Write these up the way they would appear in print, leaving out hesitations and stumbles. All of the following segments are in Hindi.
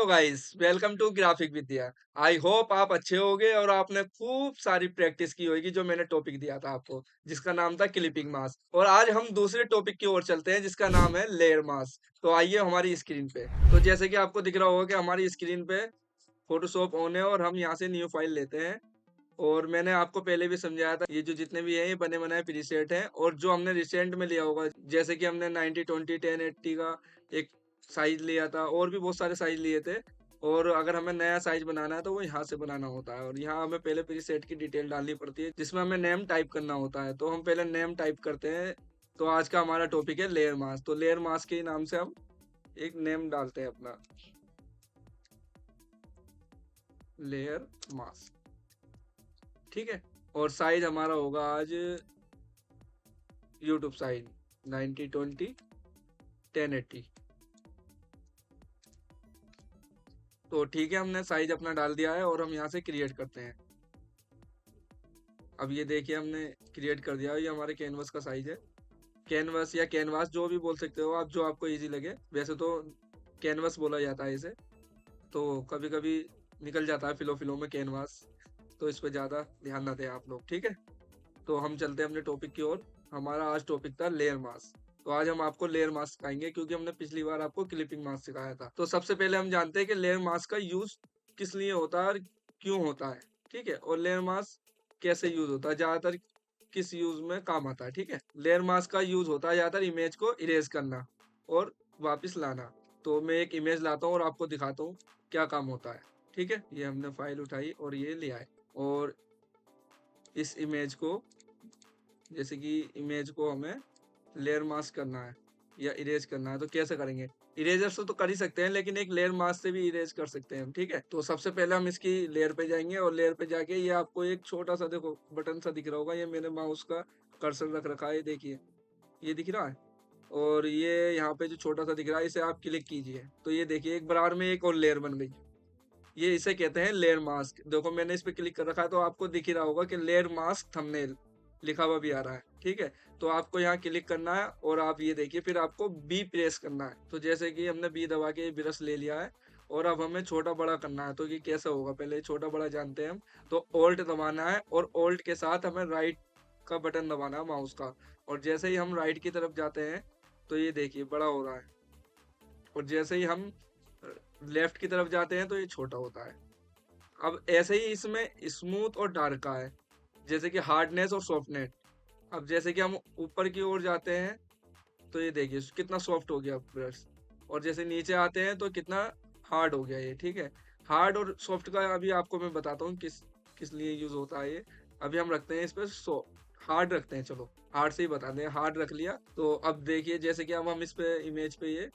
Hello guys, welcome to graphic Vidya. I hope आप अच्छे होंगे और आपने खूब सारी प्रैक्टिस की होगी जो मैंने टॉपिक दिया था आपको, जिसका नाम था क्लिपिंग मास्क। और आज हम दूसरे टॉपिक की ओर चलते हैं जिसका नाम है लेयर मास्क। तो आइए हमारी स्क्रीन पे। तो जैसे कि आपको दिख रहा होगा कि हमारी स्क्रीन पे फोटोशॉप ऑन है और हम यहाँ से न्यू फाइल लेते हैं। और मैंने आपको पहले भी समझाया था, ये जो जितने भी हैं ये बने बनाए प्रीसेट हैं। और जो हमने रिसेंट में लिया होगा, जैसे कि हमने 90 20 1080 का एक साइज लिया था और भी बहुत सारे साइज लिए थे। और अगर हमें नया साइज बनाना है तो वो यहाँ से बनाना होता है, और यहाँ हमें पहले प्रीसेट की डिटेल डालनी पड़ती है जिसमें हमें नेम टाइप करना होता है। तो हम पहले नेम टाइप करते हैं। तो आज का हमारा टॉपिक है लेयर मास्क। तो लेयर मास्क के नाम से हम एक नेम डालते हैं अपना, लेयर मास्क। ठीक है। और साइज हमारा होगा आज यूट्यूब साइज 90 20 1080। तो ठीक है, हमने साइज अपना डाल दिया है और हम यहाँ से क्रिएट करते हैं। अब ये देखिए हमने क्रिएट कर दिया, ये हमारे कैनवस का साइज है। कैनवस या कैनवास जो भी बोल सकते हो आप, जो आपको इजी लगे। वैसे तो कैनवस बोला जाता है इसे, तो कभी कभी निकल जाता है फिलो फिलो में कैनवास, तो इस पर ज़्यादा ध्यान ना दें आप लोग। ठीक है। तो हम चलते हैं अपने टॉपिक की ओर। हमारा आज टॉपिक था लेयर मास्क। तो आज हम आपको लेयर मास्क सिखाएंगे क्योंकि हमने पिछली बार आपको क्लिपिंग मास्क सिखाया था। तो सबसे पहले हम जानते हैं कि लेयर मास्क का यूज किस लिए होता है और क्यों होता है। ठीक है। और लेयर मास्क कैसे यूज होता है, ज्यादातर किस यूज में काम आता है। ठीक है। लेयर मास्क का यूज होता है ज्यादातर इमेज को इरेज करना और वापस लाना। तो मैं एक इमेज लाता हूँ और आपको दिखाता हूँ क्या काम होता है। ठीक है। ये हमने फाइल उठाई और ये लिया है। और इस इमेज को, जैसे कि इमेज को हमें लेयर मास्क करना है या इरेज करना है, तो कैसे करेंगे। इरेजर से तो कर ही सकते हैं, लेकिन एक लेयर मास्क से भी इरेज कर सकते हैं हम। ठीक है। तो सबसे पहले हम इसकी लेयर पे जाएंगे और लेयर पे जाके ये आपको एक छोटा सा, देखो बटन सा दिख रहा होगा, ये मैंने माउस का कर्सर रख रखा है, देखिए ये दिख रहा है। और ये यहाँ पे जो छोटा सा दिख रहा है, इसे आप क्लिक कीजिए तो ये देखिए एक बराबर में एक और लेयर बन गई। ये इसे कहते हैं लेयर मास्क। देखो मैंने इस पे क्लिक कर रखा है तो आपको दिख ही रहा होगा कि लेयर मास्क थंबनेल लिखा हुआ भी आ रहा है। ठीक है। तो आपको यहाँ क्लिक करना है और आप ये देखिए फिर आपको बी प्रेस करना है। तो जैसे कि हमने बी दबा के ब्रश ले लिया है और अब हमें छोटा बड़ा करना है। तो ये कैसा होगा, पहले छोटा बड़ा जानते हैं हम। तो ऑल्ट दबाना है और ऑल्ट के साथ हमें राइट का बटन दबाना है माउस का। और जैसे ही हम राइट की तरफ जाते हैं तो ये देखिए बड़ा हो रहा है, और जैसे ही हम लेफ्ट की तरफ जाते हैं तो ये छोटा होता है। अब ऐसे ही इसमें स्मूथ और डार्क का है, जैसे कि हार्डनेस और सॉफ्टनेस। अब जैसे कि हम ऊपर की ओर जाते हैं तो ये देखिए कितना सॉफ्ट हो गया ब्रश, और जैसे नीचे आते हैं तो कितना हार्ड हो गया ये। ठीक है। हार्ड और सॉफ्ट का अभी आपको मैं बताता हूँ किस किस लिए यूज होता है ये। अभी हम रखते हैं इस पर हार्ड रखते हैं, चलो हार्ड से ही बता दें। हार्ड रख लिया तो अब देखिए जैसे कि अब हम इस पे इमेज पे ये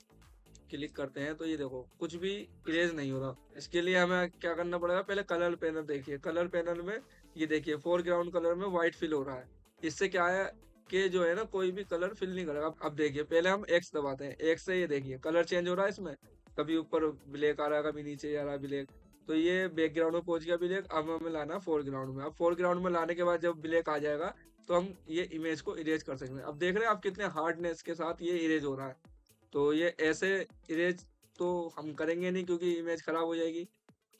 क्लिक करते हैं तो ये देखो कुछ भी इरेज नहीं हो रहा। इसके लिए हमें क्या करना पड़ेगा, पहले कलर पैनल देखिए। कलर पैनल में ये देखिए फोरग्राउंड कलर में व्हाइट फिल हो रहा है। इससे क्या है कि जो है ना कोई भी कलर फिल नहीं करेगा। अब देखिए पहले हम एक्स दबाते हैं, एक्स से ये देखिए कलर चेंज हो रहा है इसमें। कभी ऊपर ब्लैक आ रहा है, कभी नीचे आ रहा है ब्लैक। तो ये बैकग्राउंड में पहुंच गया ब्लैक। अब हमें लाना है फोरग्राउंड में। अब फोरग्राउंड में लाने के बाद जब ब्लैक आ जाएगा तो हम ये इमेज को इरेज कर सकते हैं। अब देख रहे हैं आप कितने हार्डनेस के साथ ये इरेज हो रहा है। तो ये ऐसे इरेज तो हम करेंगे नहीं क्योंकि इमेज खराब हो जाएगी।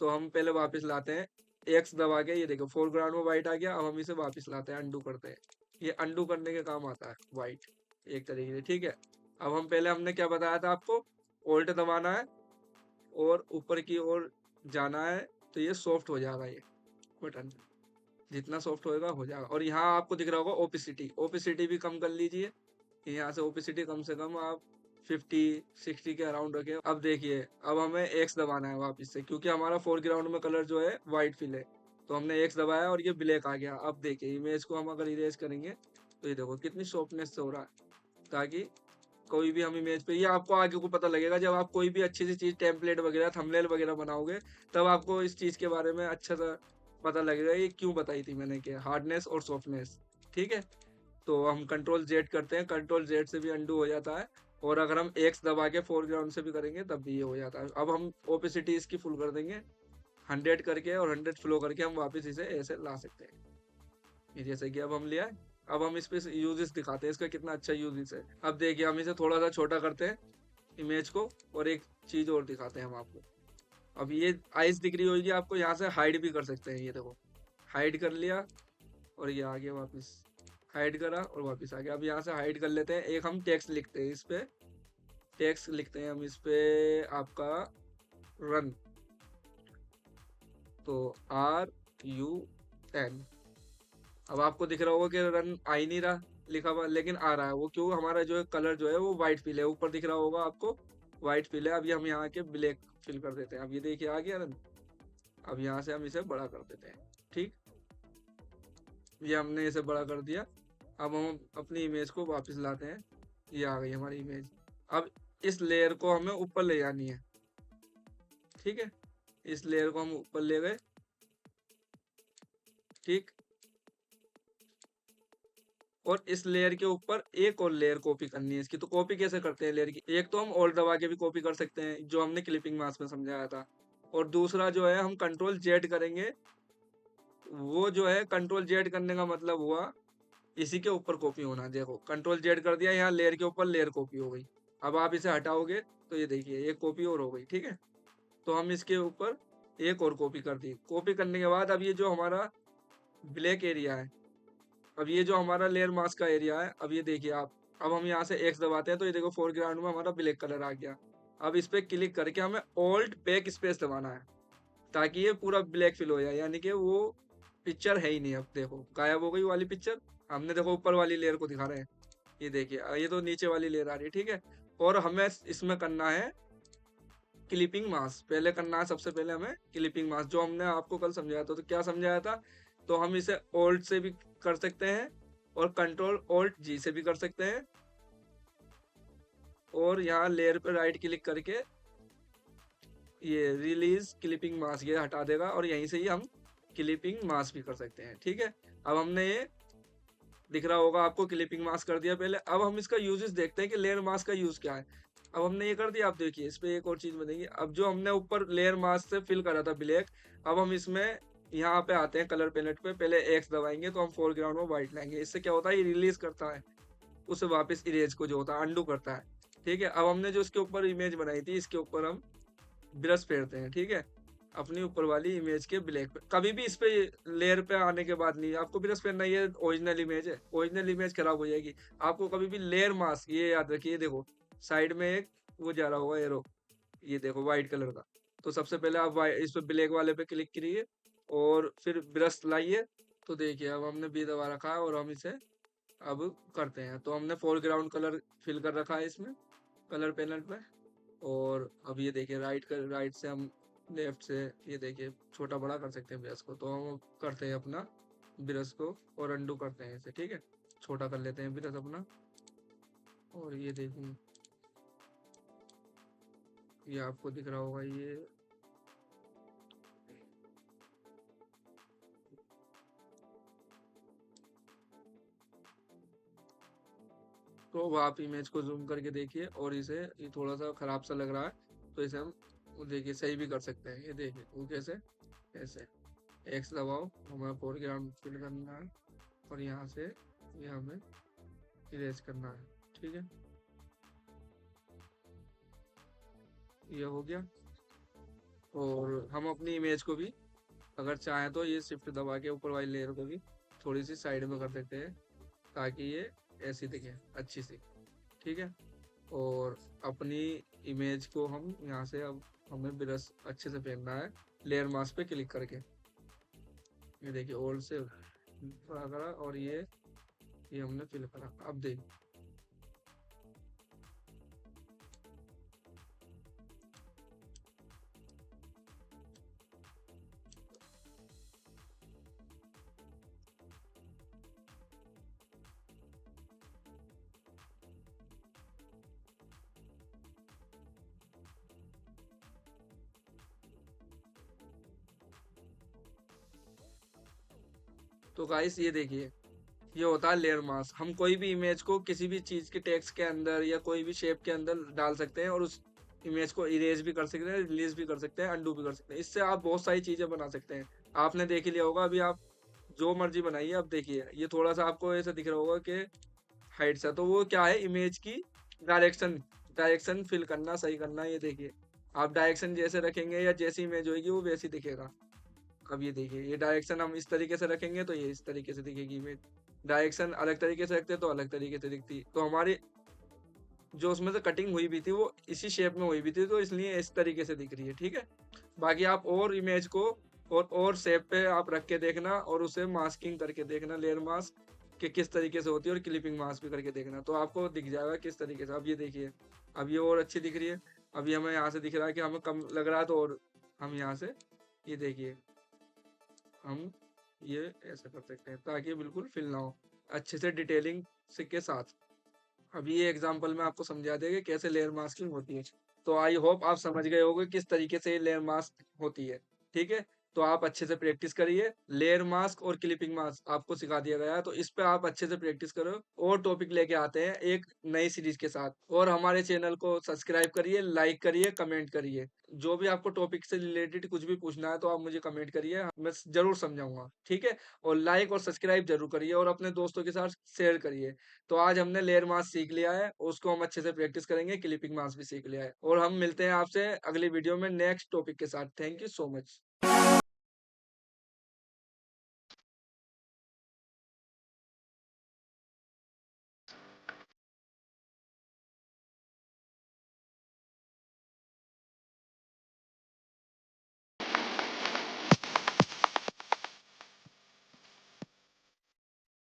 तो हम पहले वापस लाते हैं एक्स दबा के, ये देखो फोरग्राउंड में वाइट आ गया। अब हम इसे वापस लाते हैं, अंडू करते हैं। ये अंडू करने के काम आता है वाइट एक तरीके से। ठीक है। अब हम पहले हमने क्या बताया था आपको, ऑल्ट दबाना है और ऊपर की ओर जाना है तो ये सॉफ्ट हो जाएगा ये बटन। जितना सॉफ्ट होएगा हो जाएगा। और यहाँ आपको दिख रहा होगा ओपिसिटी, ओपिसिटी भी कम कर लीजिए। यहाँ से ओपिसिटी कम से कम आप 50 60 के अराउंड रखें। अब देखिए अब हमें एक्स दबाना है वापस से, क्योंकि हमारा फोरग्राउंड में कलर जो है व्हाइट फिल है। तो हमने एक्स दबाया और ये ब्लैक आ गया। अब देखिए इमेज को हम अगर इरेज करेंगे तो ये देखो कितनी सॉफ्टनेस से हो रहा है। ताकि कोई भी हम इमेज पे, ये आपको आगे को पता लगेगा जब आप कोई भी अच्छी सी चीज टेम्पलेट वगैरह थंबनेल वगैरह बनाओगे, तब आपको इस चीज के बारे में अच्छा सा पता लगेगा ये क्यों बताई थी मैंने, कि हार्डनेस और सॉफ्टनेस। ठीक है। तो हम कंट्रोल जेड करते हैं, कंट्रोल जेड से भी अंडू हो जाता है। और अगर हम एक्स दबा के फोरग्राउंड से भी करेंगे तब भी ये हो जाता है। अब हम ओपेसिटी इसकी फुल कर देंगे 100 करके, और 100 फ्लो करके हम वापस इसे ऐसे ला सकते हैं। ये जैसे कि अब हम लिया है। अब हम इस पे यूजेस दिखाते हैं, इसका कितना अच्छा यूजेस है। अब देखिए हम इसे थोड़ा सा छोटा करते हैं इमेज को, और एक चीज और दिखाते हैं हम आपको। अब ये आइस दिख रही होगी आपको, यहाँ से हाइड भी कर सकते हैं, ये देखो हाइड कर लिया और ये आ गया वापस, हाइड करा और वापस आ गया। अब यहाँ से हाइड कर लेते हैं, एक हम टेक्स्ट लिखते हैं इस पे, टेक्स्ट लिखते हैं हम इस पे आपका रन, तो RUN। अब आपको दिख रहा होगा कि रन आ ही नहीं रहा लिखा हुआ, लेकिन आ रहा है, वो क्यों, हमारा जो है कलर जो है वो वाइट फिल है, ऊपर दिख रहा होगा आपको वाइट फिल है। अब ये हम यहाँ के ब्लैक फिल कर देते हैं, अब ये देखिए आ गया रन। अब यहाँ से हम इसे बड़ा कर देते हैं, ठीक, ये हमने इसे बड़ा कर दिया। अब हम अपनी इमेज को वापस लाते हैं, ये आ गई हमारी इमेज। अब इस लेयर को हमें ऊपर ले जानी है, ठीक है, इस लेयर को हम ऊपर ले गए, ठीक, और इस लेयर के ऊपर एक और लेयर कॉपी करनी है इसकी। तो कॉपी कैसे करते हैं लेयर की, एक तो हम ऑल्ट दबा के भी कॉपी कर सकते हैं जो हमने क्लिपिंग मास्क में समझाया था, और दूसरा जो है हम कंट्रोल जेड करेंगे, वो जो है कंट्रोल जेड करने का मतलब हुआ इसी के ऊपर कॉपी होना। देखो कंट्रोल जेड कर दिया, यहाँ लेयर के ऊपर लेयर कॉपी हो गई। अब आप इसे हटाओगे तो ये देखिए एक कॉपी और हो गई, ठीक है। तो हम इसके ऊपर एक और कॉपी कर दी, कॉपी करने के बाद अब ये जो हमारा ब्लैक एरिया है, अब ये जो हमारा लेयर मास्क का एरिया है, अब ये देखिए आप, अब हम यहाँ से एक्स दबाते हैं तो ये देखो फोरग्राउंड में हमारा ब्लैक कलर आ गया। अब इस पे क्लिक करके हमें ऑल्ट बैक स्पेस दबाना है ताकि ये पूरा ब्लैक फिल हो जाए, यानी कि वो पिक्चर है ही नहीं, अब देखो गायब हो गई वाली पिक्चर। हमने देखो ऊपर वाली लेयर को दिखा रहे हैं, ये देखिए ये तो नीचे वाली लेयर आ रही है, ठीक है। और हमें इसमें करना है क्लिपिंग मास्क, पहले करना है सबसे पहले हमें क्लिपिंग मास्क, जो हमने आपको कल समझाया था। तो क्या समझाया था, तो हम इसे ऑल्ट से भी कर सकते हैं और कंट्रोल ऑल्ट जी से भी कर सकते हैं, और यहाँ लेयर पे राइट क्लिक करके ये रिलीज क्लिपिंग मास्क ये हटा देगा, और यहीं से ही हम क्लिपिंग मास्क भी कर सकते हैं, ठीक है। अब हमने ये दिख रहा होगा आपको क्लिपिंग मास्क कर दिया पहले। अब हम इसका यूजेस देखते हैं कि लेयर मास्क का यूज क्या है। अब हमने ये कर दिया, आप देखिए इस पे एक और चीज बनेगी। अब जो हमने ऊपर लेयर मास्क से फिल करा था ब्लैक, अब हम इसमें यहाँ पे आते हैं कलर पैलेट पे, पहले एक्स दबाएंगे तो हम फोरग्राउंड में व्हाइट लाएंगे। इससे क्या होता है, ये रिलीज करता है उसे वापस इरेज को, जो होता है अंडू करता है, ठीक है। अब हमने जो इसके ऊपर इमेज बनाई थी, इसके ऊपर हम ब्रश फेरते हैं, ठीक है, अपनी ऊपर वाली इमेज के ब्लैक पे। कभी भी इस पे लेयर पे आने के बाद नहीं आपको ब्रश फेरना, ये ओरिजिनल इमेज है, ओरिजिनल इमेज खराब हो जाएगी। आपको कभी भी लेयर मास्क, ये याद रखिए, देखो साइड में एक वो जा रहा होगा एरो, ये देखो व्हाइट कलर का। तो सबसे पहले आप इस पे ब्लैक वाले पे क्लिक करिए और फिर ब्रश लाइए। तो देखिए अब हमने बी दबा रखा है और हम इसे अब करते हैं। तो हमने फोरग्राउंड कलर फिल कर रखा है इसमें कलर पैलेट में, और अब ये देखिए राइट से हम लेफ्ट से ये देखिए छोटा बड़ा कर सकते हैं ब्रश को। तो हम करते हैं अपना ब्रश को और अंडू करते हैं इसे, ठीक है, छोटा कर लेते हैं ब्रश अपना। और ये देखिए ये आपको दिख रहा होगा ये, तो अब आप इमेज को जूम करके देखिए, और इसे ये थोड़ा सा खराब सा लग रहा है तो इसे हम देखिए सही भी कर सकते हैं। ये देखिए वो कैसे, ऐसे एक्स दबाओ, हमें फोरग्राउंड फिल करना है और यहाँ से ये हमें इरेज करना है, ठीक है, ये हो गया। और हम अपनी इमेज को भी अगर चाहें तो ये शिफ्ट दबा के ऊपर वाली लेयर को भी थोड़ी सी साइड में कर सकते हैं ताकि ये ऐसी दिखे अच्छी सी, ठीक है। और अपनी इमेज को हम यहाँ से अब हमें ब्रश अच्छे से पहनना है लेयर मास्क पे क्लिक करके। ये देखिए ओल्ड से बड़ा करा और ये हमने फिल करा। अब देख तो गाइस ये देखिए ये होता है लेयर मास्क। हम कोई भी इमेज को किसी भी चीज के टेक्स्ट के अंदर या कोई भी शेप के अंदर डाल सकते हैं और उस इमेज को इरेज भी कर सकते हैं, रिलीज भी कर सकते हैं, अंडू भी कर सकते हैं। इससे आप बहुत सारी चीजें बना सकते हैं। आपने देख ही लिया होगा, अभी आप जो मर्जी बनाइए। अब देखिए ये थोड़ा सा आपको ऐसा दिख रहा होगा कि हाइट सा, तो वो क्या है, इमेज की डायरेक्शन डायरेक्शन फिल करना, सही करना। ये देखिए आप डायरेक्शन जैसे रखेंगे या जैसी इमेज होगी वो वैसी दिखेगा। अब ये देखिए, ये डायरेक्शन हम इस तरीके से रखेंगे तो ये इस तरीके से दिखेगी इमेज। डायरेक्शन अलग तरीके से रखते तो अलग तरीके से दिखती। तो हमारी जो उसमें से कटिंग हुई भी थी वो इसी शेप में हुई भी थी, तो इसलिए इस तरीके से दिख रही है, ठीक है? बाकी आप और इमेज को और शेप पे आप रख के देखना और उसे मास्किंग करके देखना, लेयर मास्क कि किस तरीके से होती है और क्लिपिंग मास्क भी करके देखना, तो आपको दिख जाएगा किस तरीके से। अब ये देखिए, अब ये और अच्छी दिख रही है। अभी हमें यहाँ से दिख रहा है कि हमें कम लग रहा है, तो और हम यहाँ से ये देखिए, हम ये ऐसा कर सकते हैं ताकि बिल्कुल फिल ना हो, अच्छे से डिटेलिंग से के साथ। अभी ये एग्जांपल में आपको समझा दें कि कैसे लेयर मास्किंग होती है। तो आई होप आप समझ गए होंगे किस तरीके से ये लेयर मास्क होती है। ठीक है? तो आप अच्छे से प्रैक्टिस करिए। लेयर मास्क और क्लिपिंग मास्क आपको सिखा दिया गया है, तो इस पे आप अच्छे से प्रैक्टिस करो और टॉपिक लेके आते हैं एक नई सीरीज के साथ। और हमारे चैनल को सब्सक्राइब करिए, लाइक करिए, कमेंट करिए। जो भी आपको टॉपिक से रिलेटेड कुछ भी पूछना है तो आप मुझे कमेंट करिए, मैं ज़रूर समझाऊँगा। ठीक है? और लाइक और सब्सक्राइब ज़रूर करिए और अपने दोस्तों के साथ शेयर करिए। तो आज हमने लेयर मास्क सीख लिया है, उसको हम अच्छे से प्रैक्टिस करेंगे, क्लिपिंग मास्क भी सीख लिया है। और हम मिलते हैं आपसे अगली वीडियो में नेक्स्ट टॉपिक के साथ। Thank you so much.